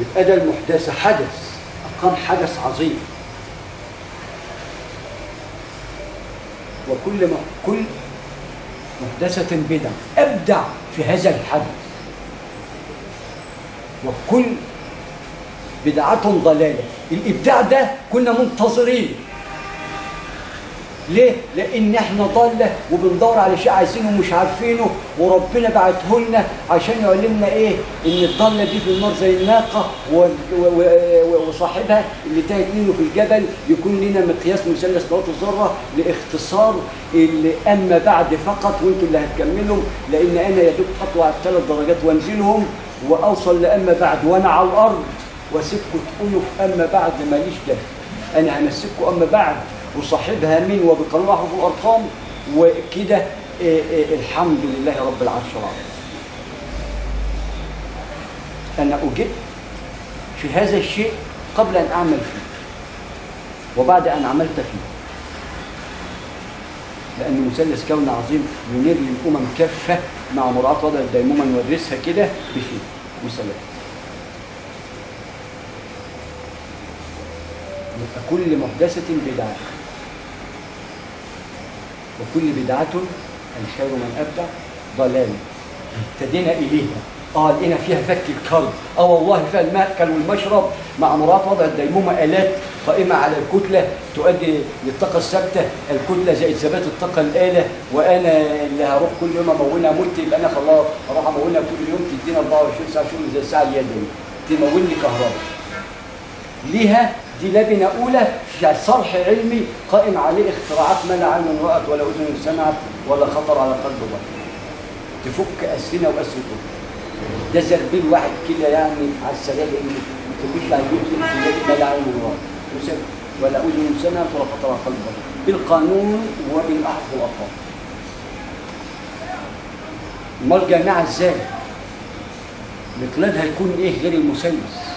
يبقى ده المحدثة حدث، أقام حدث عظيم. كل محدثة بدعة، أبدع في هذا الحدث. وكل بدعة ضلالة. الإبداع ده كنا منتظرين. ليه؟ لأن احنا ضالة وبندور على شيء عايزينه ومش عارفينه، وربنا بعته لنا عشان يعلمنا ايه؟ ان الضالة دي في النار زي الناقة وصاحبها اللي تاهت منه في الجبل. يكون لنا مقياس مثلث نواة الذرة لاختصار اللي اما بعد فقط، وانتوا اللي هتكملوا، لان انا يا دوب اطلع على 3 درجات وانزلهم واوصل لاما بعد وانا على الارض، واسيبكم تقولوا في اما بعد ماليش دخل. انا همسككم اما بعد وصاحبها من وبقانون احرف الارقام وكده. الحمد لله رب العرش العظيم. انا اجدت في هذا الشيء قبل ان اعمل فيه وبعد ان عملت فيه، لان مثلث كون عظيم ينير للامم كافه مع مراعاه وضع الديمومه نورثها كده بشيء وسلام. يبقى كل محدثة بدعة، وكل بدعة الخير من أبدع ضلال. ابتدينا إليها. لقينا فيها فك الكرب. والله فيها المأكل والمشرب مع مراعاة وضع الديمومة آلات قائمة على الكتلة تؤدي للطاقة الثابتة. الكتلة زائد ثبات الطاقة الآلة. وأنا اللي هروح كل يوم أمولها ملت، يبقى أنا خلاص أروح أمولها كل يوم تدينا 24 ساعة شغل زي الساعة اليدوية تمولني كهرباء. ليها دي لبنة أولى في صرح علمي قائم عليه اختراعات ما لا عين رأت ولا أذن سمعت ولا خطر على قلب بشر. تفك أسرنا وأسرته. ده زربيل واحد كده يعني على السريع، لأن ما تقوليش على اليوتيوب ما لا عين رأت ولا أذن سمعت ولا خطر على قلب بشر، بالقانون وبالأحرف والأرقام. امال الجامعة ازاي؟ مقلادها يكون ايه غير المثلث؟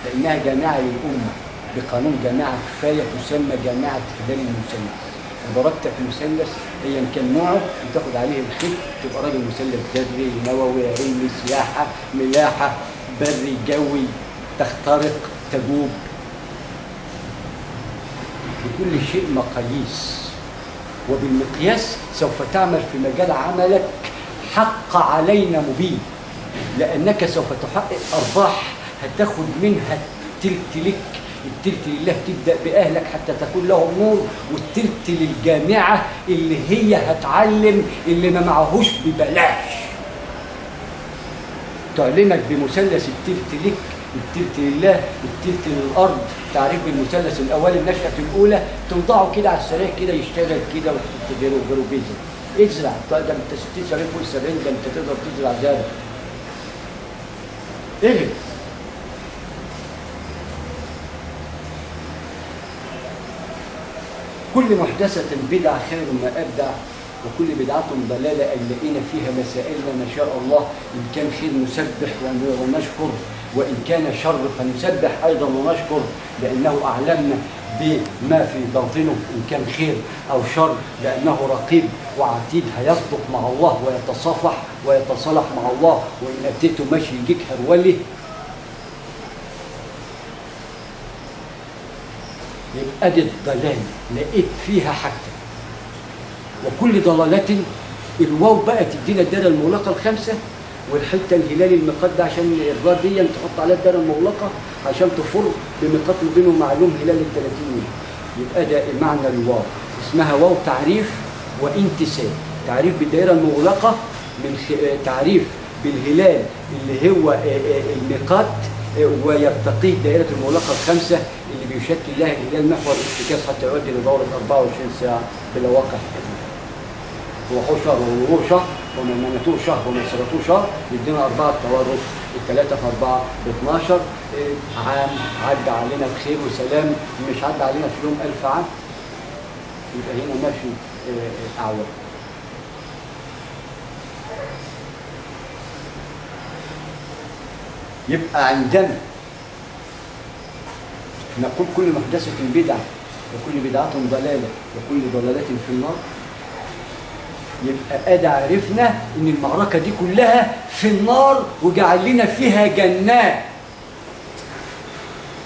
لأنها جامعة للأمة بقانون جامعة كفاية تسمى جامعة خلال المثلث. ودرجتك المثلث أيا كان نوعه بتاخد عليه الخف تبقى راجل مثلث جذري نووي علمي سياحة ملاحة بري جوي تخترق تجوب. لكل شيء مقاييس، وبالمقياس سوف تعمل في مجال عملك حق علينا مبين، لأنك سوف تحقق أرباح هتاخد منها التلت لك، التلت لله تبدأ بأهلك حتى تكون لهم نور، والتلت للجامعة اللي هي هتعلم اللي ما معهوش ببلاش. تعلمك بمثلث التلت لك، التلت لله، التلت للأرض. تعريف بالمثلث الأولي النشأة الأولى توضعه كده على السريع كده يشتغل كده وتغيره وغيره بيزرع. ازرع ده انت 60 70 فوق 70 ده انت تقدر تزرع زرع. ايه كل محدثة بدعة خير ما أبدع، وكل بدعة ضلالة أن لقينا فيها مسائلنا ما شاء الله. إن كان خير نسبح ونشكر، وإن كان شر فنسبح أيضا ونشكر، لأنه أعلمنا بما في باطنه إن كان خير أو شر، لأنه رقيب وعتيد هيصدق مع الله ويتصافح ويتصالح مع الله. وإن أتيته ماشي يجيك هرولي يبقى دي الضلال لقيت فيها حاجتين. وكل ضلالة الواو بقى تدينا الدائرة المغلقة الخمسة، والحته الهلالي المقاد ده عشان الإرضاء دي تحط عليها الدائرة المغلقة عشان تفر بمقاد بينه معلوم هلال ال 30 يوم. يبقى ده معنى الواو، اسمها واو تعريف وانتساب. تعريف بالدائرة المغلقة من تعريف بالهلال اللي هو الميقات، ويرتقيه دائرة المغلقة الخمسة اللي بيشكل لها الهلال محور الافتكاس حتى يؤدي لدورة 24 ساعة بلا واقع. روحوه شهر ومرور شهر ومنامته شهر ومسيرته شهر، يدينا 4 توارث، ال3 في 4 ب12 عام عدى علينا بخير وسلام. مش عدى علينا في يوم 1000 عام، يبقى هنا ماشي أعوام. يبقى عندنا نقول كل محدثة بدعة، وكل بدعة ضلالة، وكل ضلالة في النار. يبقى ادي عرفنا ان المعركه دي كلها في النار وجعل لنا فيها جنات.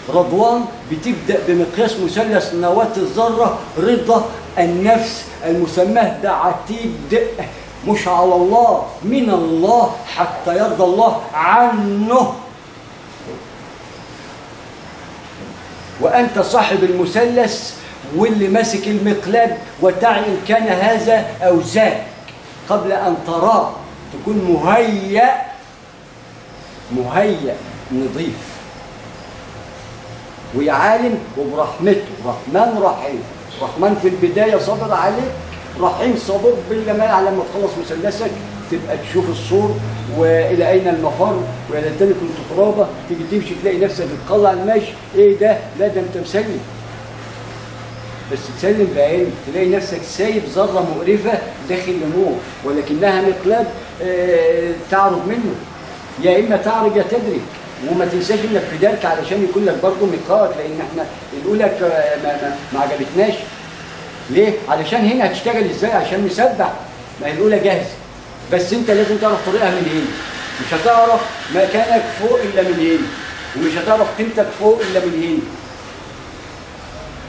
رضوان بتبدا بمقياس مثلث نواه الذره، رضا النفس المسماه ده عتيد مش على الله، من الله حتى يرضى الله عنه. وأنت صاحب المثلث واللي ماسك المقلاب وتعي إن كان هذا أو ذاك قبل أن تراه، تكون مهيأ نظيف ويا عالم وبرحمته، رحمن رحيم. رحمن في البداية صبر عليك، رحيم صبر بالجمال على ما تخلص مثلثك تبقى تشوف الصور والى اين المفر والى تاني كنت ترابه، تيجي تمشي تلاقي نفسك بتطلع المشي، ايه ده؟ لا ده انت مسلم، بس تسلم بعين تلاقي نفسك سايب ذره مقرفه داخل لنور ولكنها مقلاب تعرض منه، يا اما تعرج يا تدرك. وما تنساش انك في دارك علشان يكون لك برضه ميقات، لان احنا الاولى ما عجبتناش. ليه؟ علشان هنا هتشتغل ازاي؟ عشان نسبح، ما هي الاولى جاهزه، بس انت لازم تعرف طريقها من هنا. مش هتعرف مكانك فوق الا من هنا، ومش هتعرف قيمتك فوق الا من هنا.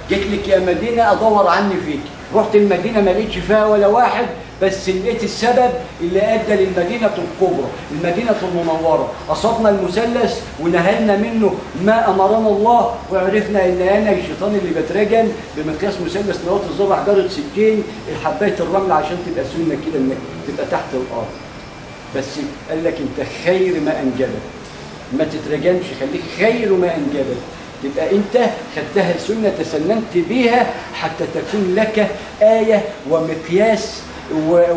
جيت لك يا مدينه ادور عني فيك، رحت المدينه ما لقيتش فيها ولا واحد، بس لقيت السبب اللي ادى للمدينه الكبرى، المدينه المنوره. اصبنا المثلث ونهلنا منه ما امرنا الله، وعرفنا ان انا الشيطان اللي بترجم بمقياس مثلث نواه الذره حجره 60 حبايه الرمل عشان تبقى سنه كده انك تبقى تحت الارض. بس قال لك انت خير ما انجبك، ما تترجمش، خليك خير ما انجبك. يبقى انت خدتها سنه تسننت بيها حتى تكون لك ايه ومقياس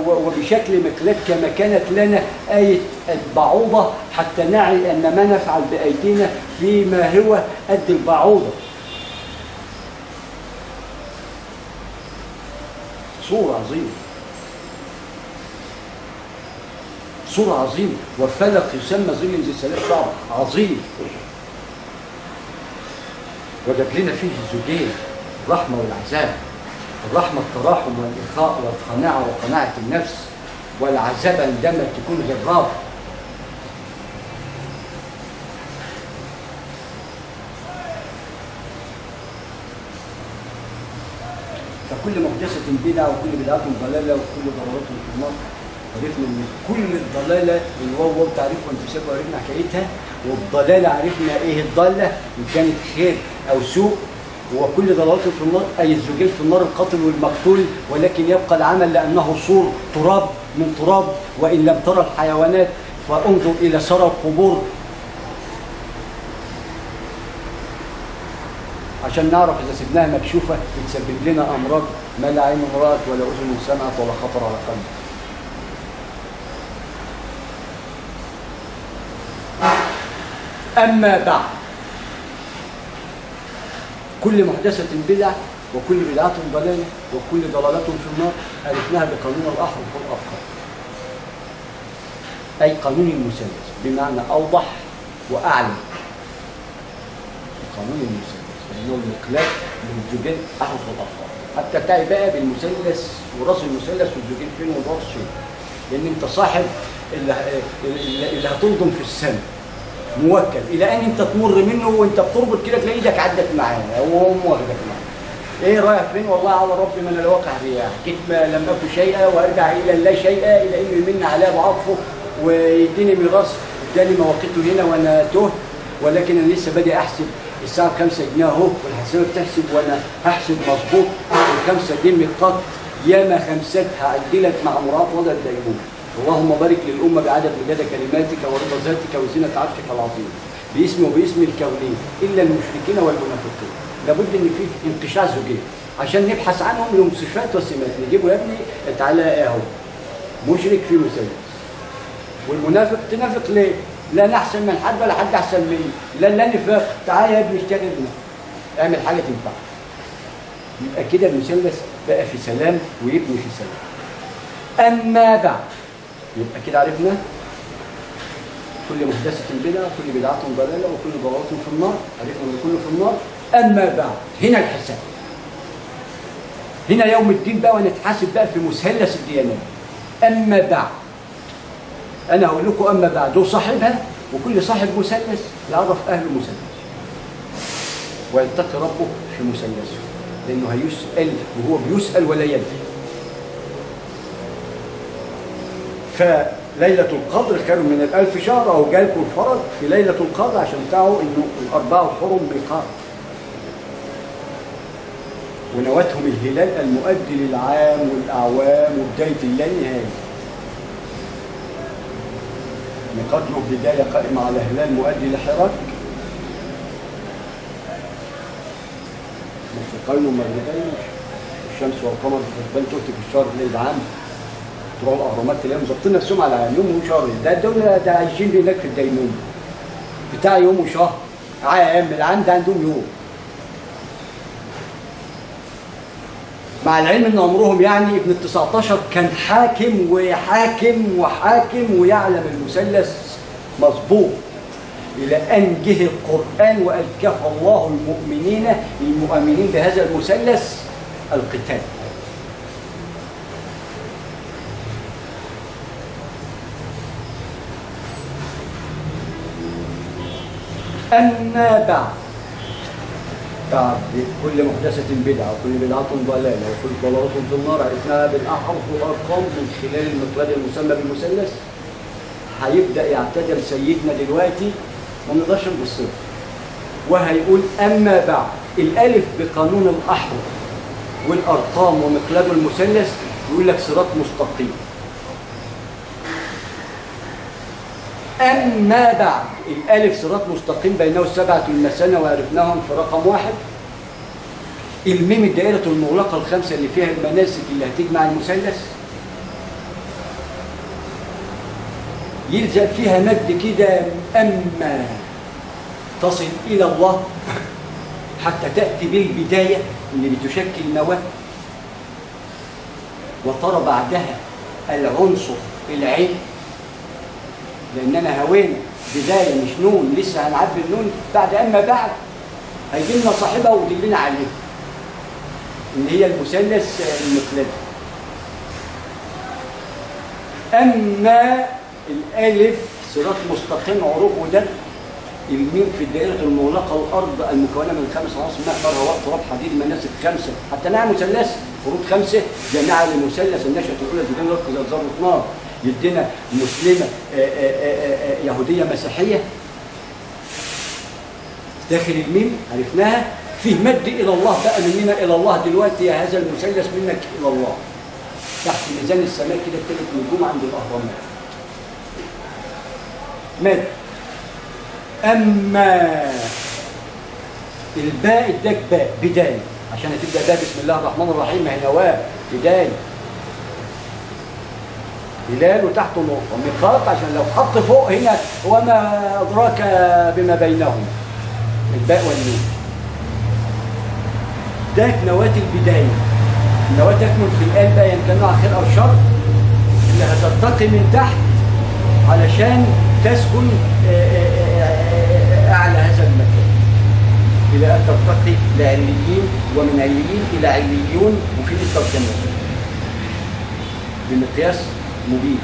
وبشكل مقلاب، كما كانت لنا آية البعوضة حتى نعي أن ما نفعل بأيدينا فيما هو قد البعوضة. صورة عظيمة، صورة عظيمة. والفلق يسمى ظل ذي ثلاث شعب، عظيم. وجاب لنا فيه زوجين، الرحمة والعذاب. الرحمة التراحم والإخاء والقناعة وقناعة النفس، والعذاب عندما تكون غراب. فكل محدثة بدعة وكل بدعة ضلالة وكل ضلالة في النار. عرفنا ان كل الضلالة الواو تعريف وانتساب، وعرفنا حكايتها. والضلالة عرفنا ايه الضالة ان كانت خير او سوء. وكل ضلالاته في النار أي الزوجين في النار، القاتل والمقتول، ولكن يبقى العمل لأنه صور تراب من تراب. وإن لم ترى الحيوانات فانظر إلى ثرى القبور عشان نعرف إذا سبناها مكشوفة بتسبب لنا أمراض ما لا عين رأت ولا أذن سمعت ولا خطر على قلب. أما بعد، كل محدثة بدعة وكل بدعة ضلالة وكل ضلالة في النار عرفناها بقانون الأحرف والأفكار، أي قانون المثلث بمعنى أوضح وأعلى. قانون المثلث اللي هو المقلاب من الزوجين أحرف والأفكار. حتى تعي بقى بالمثلث وراس المثلث والزوجين فين وراس فين، لأن أنت صاحب اللي هتنضم في السنة، موكل الى ان انت تمر منه وانت بتربط كده تلاقي ايدك عدت معاه وهم واخدك معاه. ايه رايح فين؟ والله على ربي من الواقع رياح، جيت ما لم اكن شيئا وارجع الى لا شيئا، الى انه يمن عليا بعطفه ويديني ميراث، اداني مواقيته هنا وانا تهت، ولكن انا لسه بادئ احسب الساعه ب5 جنيه اهو، والحسابه بتحسب وانا هحسب مظبوط. الخمسه دي ميقات ياما خمسات هعدلك مع مراعاه وضع الديمون. اللهم بارك للأمة بعدد مداد كلماتك ورضا ذاتك وزينة عرشك العظيم، باسم وباسم الكونين إلا المشركين والمنافقين. لابد إن في انقشاع زوجين عشان نبحث عنهم لهم صفات وسمات، نجيبه يا ابني تعالى أهو مشرك في مثلث، والمنافق تنافق ليه؟ لا أنا أحسن من حد ولا حد أحسن مني، لا نفاق، تعالى يا ابني اشتغل بنا، اعمل حاجة تنفع. يبقى كده المثلث بقى في سلام ويبني في سلام. أما بعد، يبقى كده عرفنا كل محدثة بدعة وكل بدعة ضلالة وكل ضلالة في النار، عرفنا ان كله في النار. أما بعد، هنا الحساب، هنا يوم الدين بقى، ونتحاسب بقى في مثلث الديانات. أما بعد، أنا هقول لكم أما بعد وصاحبها، وكل صاحب مثلث يعرف أهل مثلث ويلتقي ربه في مثلثه، لأنه هيسأل وهو بيسأل ولا يدري. فليلة القدر خير من الألف شهر، أو جالكم الفرج في ليلة القدر عشان تعوا إنه الأربعة الحرم ميقات، ونواتهم الهلال المؤدي للعام والأعوام وبداية اللا نهاية. ميقات له بداية قائمة على هلال مؤدي لحراك، مشرقين ومغربين، الشمس والقمر بتبان تؤتي في الشهر الليل عام، تروحوا الأهرامات تلاقيهم ظابطين نفسهم على يوم وشهر. ده دول ده عايشين هناك في الدينون بتاع يوم وشهر عام، العام ده عندهم يوم، مع العلم ان عمرهم يعني ابن ال19 كان حاكم وحاكم وحاكم ويعلم المثلث مظبوط، الى ان جه القران وقال كفى الله المؤمنين بهذا المثلث القتال. أما بعد كل محدثة بدعة وكل بدعة ضلالة وكل ضلالة في النار، عرفناها بالأحرف والأرقام من خلال المقياد المسمى بالمثلث. هيبدأ يعتدل سيدنا دلوقتي، ما نقدرش نبص له، وهيقول أما بعد. الألف بقانون الأحرف والأرقام ومقياد المثلث يقول لك صراط مستقيم. أما بعد الألف صراط مستقيم بينه 7 المثاني وعرفناهم في رقم 1. الميم الدائرة المغلقة الخمسة اللي فيها المناسك اللي هتجمع المثلث، يلزم فيها مد كده أما تصل إلى الله حتى تأتي بالبداية اللي بتشكل نواة، وترى بعدها العنصر العين، لأننا هوينا بداية مش نون، لسه هنعبي النون بعد. أما بعد هيجي لنا صاحبها ويدلنا عليه إن هي المثلث المقلدي. أما الألف صراط مستقيم عروق ودر، الميم في الدائرة المغلقة الأرض المكونة من 5 عناصر: محور هواء تراب حديد مناسك 5، حتى نعمل مثلث فروض 5 جماعة لمثلث النشأة الأولى تدينا ركز ذرة نار، يدينا مسلمة يهودية مسيحية. داخل الميم عرفناها فيه مد إلى الله بقى، مننا إلى الله دلوقتي يا هذا المثلث منك إلى الله، تحت ميزان السماء كده 3 نجوم عند الأهرامات مد. أما الباء اداك باء بداية عشان هتبدأ بقى بسم الله الرحمن الرحيم، ما هي نواة بداية هلال وتحته نقطة ميقات، عشان لو حط فوق هنا وما أدراك بما بينهم الباء والنون. ذاك نواة البداية، النواة تكمن في القلب أيا كان نوع خير أو شر، اللي هترتقي من تحت علشان تسكن أعلى هذا المكان، إلى أن ترتقي لعليين، ومن عليين إلى عليون، وفي لسه الجنة بمقياس مبين.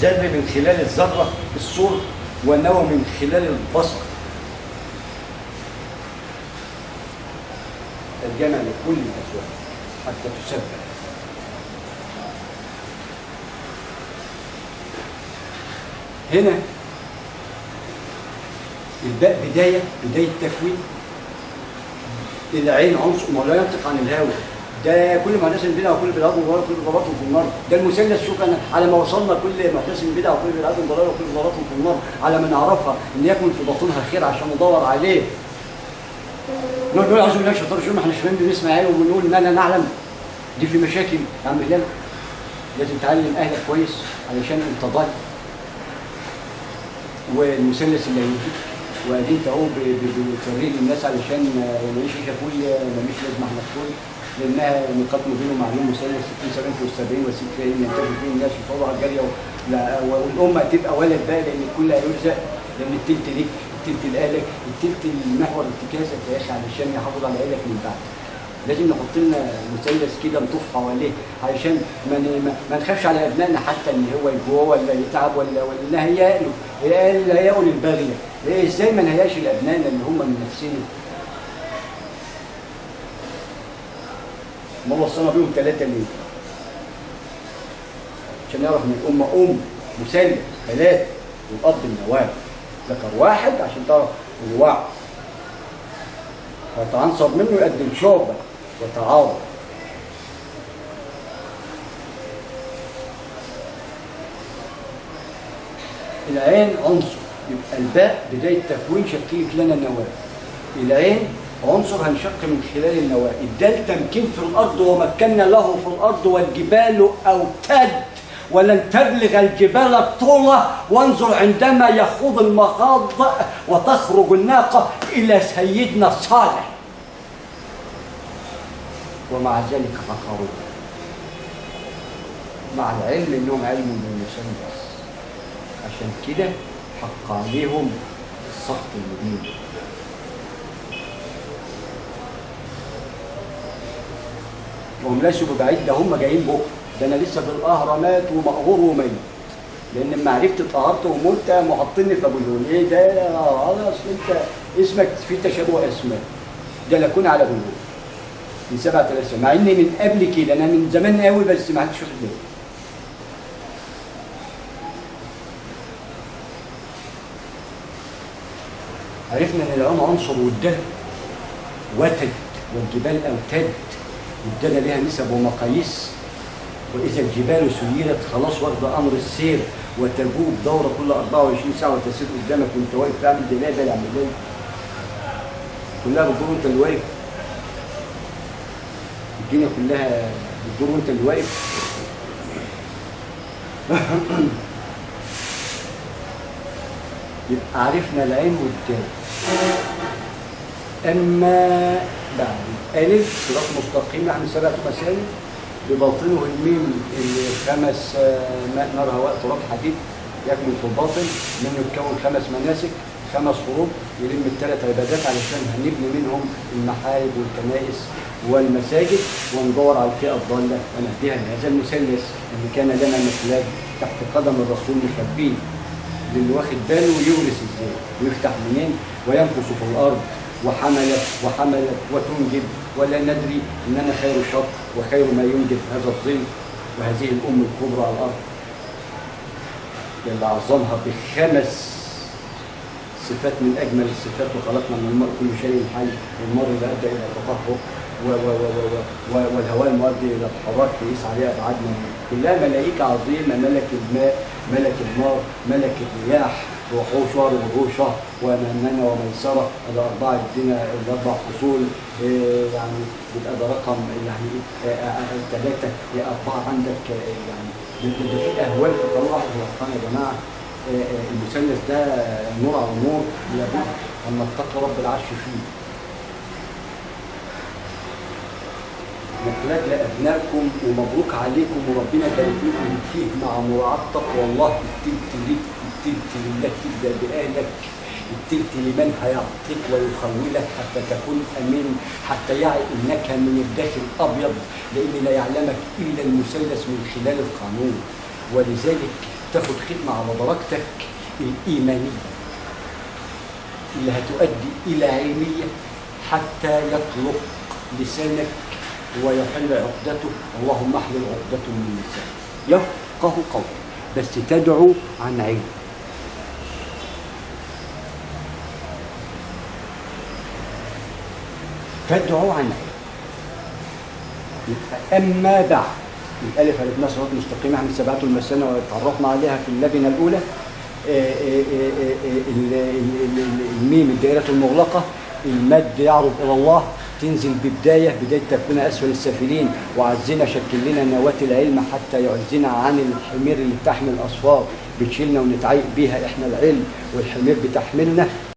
ذر من خلال الذرة الصور، والنوى من خلال البصر. الجمع لكل الأصوات حتى تسبح. هنا الباء بداية تكوين، العين عنصر ما لا ينطق عن الهوى، ده كل محدث بدعة وكل بدعة ضلالة وكل ضلالة في النار. ده المثلث. شوف أنا على ما وصلنا كل محدث بدعة وكل بدعة ضلالة وكل ضلالة في النار، على ما نعرفها إن يكمن في باطنها خير عشان ندور عليه. نقول أعوذ بالله من الشيطان الرجيم، احنا شايفين بنسمع عينه وبنقول إننا نعلم. دي في مشاكل يا عم هلال، لازم تعلم أهلك كويس علشان أنت ضايع. والمثلث اللي هيجيك وادي انت اهو بتوريه للناس علشان ماليش شافوي ماليش لازمه احنا نقول، لانها نقاط مبين ومعلوم مثلث 60 70 و70 و60 ينتهي فيه الناس يفوضوا على الجاريه، والامه تبقى ولد بقى، لان الكل هيرزق، لان التلت ليك التلت لاهلك التلت المحور ارتكازك يا اخي علشان يحافظ على عيالك من بعد. لازم نحط لنا مثلث كده نطوف حواليه علشان ما نخافش على ابنائنا حتى ان هو يجوع ولا يتعب ولا نهيأ له هيئوا للبغيه. ازاي ما نهيأش لابنائنا اللي هم من نفسنا؟ ما وصلنا بيهم 3 ليه؟ عشان نعرف ان الامه مثلث 3 والاب النواه ذكر واحد عشان تعرف الوعي. فتعنصر منه يقدم شعبه وتعارض. العين عنصر، يبقى الباء بدايه تكوين شكلت لنا النواه. العين عنصر هنشق من خلال النواه. الدال تمكين في الارض ومكنا له في الارض والجبال اوتاد ولن تبلغ الجبال الطولة وانظر عندما يخوض المخاض وتخرج الناقة إلى سيدنا صالح ومع ذلك فقروا مع العلم انهم علم من اللسان بس. عشان كده حق عليهم السخط المبين. وهم ليسوا ببعيد، ده هم جايين بكره، ده انا لسه في الاهرامات ومقهور وميت، لان لما عرفت اتقهرت ومت محطني في ابو الهول. ايه ده؟ خلاص انت اسمك في تشابه اسماء. ده لكون على ابو الهول من 7000 سنه، مع اني من قبل كده انا من زمان قوي بس ما حدش واخد بالي. عرفنا ان العون عنصر والدلة وتد والجبال اوتاد، والدلة ليها نسب ومقاييس. واذا الجبال سيرت خلاص واخده امر السير وتجوب دوره كل 24 ساعه وتسير قدامك وانت واقف تعمل دلابه العمليه كلها بتدور وانت اللي واقف. الدنيا كلها بتدور وانت اللي واقف. يبقى عرفنا العين والدال. اما بعد الالف صراط مستقيم يعني 7 مسالك بباطنه الميم اللي 5 ماء نار هواء تراب حديد يكمل في الباطن، منه يتكون 5 مناسك 5 فروض يلم ال3 عبادات علشان هنبني منهم المحارب والكنائس والمساجد وندور على الفئه الضاله ونهديها لهذا المثلث اللي كان لنا مخلاج تحت قدم الرسول مخبيه للي واخد باله يورث ازاي ويفتح منين وينقص في الارض وحملت وتنجب ولا ندري اننا خير شر وخير ما ينجب هذا الظل وهذه الام الكبرى على الارض اللي عظمها ب5 صفات من اجمل الصفات. وخلقنا من الماء كل شيء حي والماء لا ادى الى التطهر والهواء المؤدي الى الحراك يقيس عليها ابعادنا كلها ملائكه عظيمه، ملك الماء ملك النار ملك الرياح وحوشر وغوشة ومننة وميسرة. الأربعة يدينا ال4 فصول يعني يبقى ده رقم يعني 3 4 عندك يعني ده في أهوال في قانون واحد الأرقام يا جماعة. المثلث ده نور على نور لابد أن نتقي رب العرش فيه. مخلج لأبنائكم ومبروك عليكم وربنا يبارك لكم فيه مع مراعاة تقوى الله. التلت ليك التلت لله تبدأ بأهلك، التلت لمن هيعطيك ويخولك حتى تكون أمين حتى يعي إنك من الداخل أبيض، لأن لا يعلمك إلا المثلث من خلال القانون. ولذلك تاخد خدمة على درجتك الإيمانية اللي هتؤدي إلى علمية حتى يطلق لسانك ويحل عقدته. اللهم احلل عقدته من اللسان يفقه قوله، بس تدعو عن علم. تدعو عن علم. اما بعد الالف الف صراط مستقيم عن 7 المثاني وتعرفنا عليها في اللبنه الاولى. الميم الدائره المغلقه المد يعرض الى الله تنزل بداية تكون أسفل السافلين. وعزنا شكل لنا نواة العلم حتى يعزنا عن الحمير اللي بتحمل أصفار بتشيلنا ونتعيق بيها إحنا العلم والحمير بتحملنا.